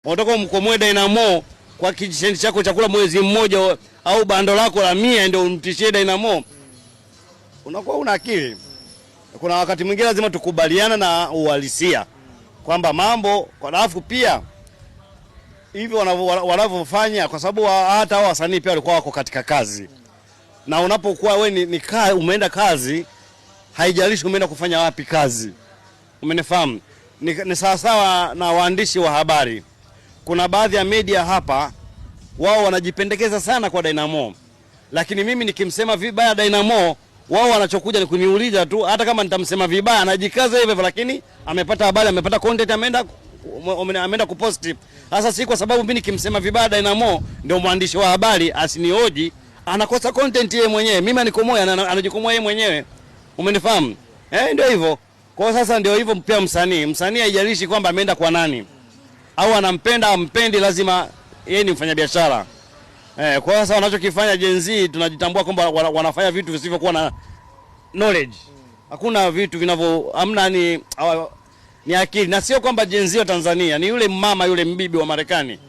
unataka umkomoe Dynamo kwa kijisenti chako chakula mwezi mmoja au bando lako la 100 ndio umtishie Dynamo. Unakuwa una akili. Kuna wakati mwingine lazima tukubaliana na uhalisia kwamba mambo kwa alafu pia hivi wanavyofanya, kwa sababu hata hao wasanii pia walikuwa wako katika kazi. Na unapokuwa wewe umeenda kazi, haijalishi umeenda kufanya wapi kazi. Umenifahamu? Ni sawa sawa na waandishi wa habari. Kuna baadhi ya media hapa wao wanajipendekeza sana kwa Dynamo. Lakini mimi nikimsema vibaya Dynamo, wao wanachokuja ni kuniuliza tu, hata kama nitamsema vibaya anajikaza hivyo, lakini amepata habari, amepata content, ameenda kuposti. Sasa si kwa sababu mimi nikimsema vibaya Dynamo ndio mwandishi wa habari asinioji, anakosa content yeye mwenyewe. Mimi anikomoa, anajikomoa yeye mwenyewe. Umenifahamu? Ndio hivyo. Kwa sasa ndio hivyo pia msanii haijalishi kwamba ameenda kwa nani au anampenda ampendi, lazima yeye ni mfanyabiashara. Kwa sasa wanachokifanya Gen Z tunajitambua kwamba wanafanya vitu visivyokuwa na knowledge. Hakuna vitu hamna ni akili. Na sio kwamba Gen Z wa Tanzania, ni yule mama yule mbibi wa Marekani.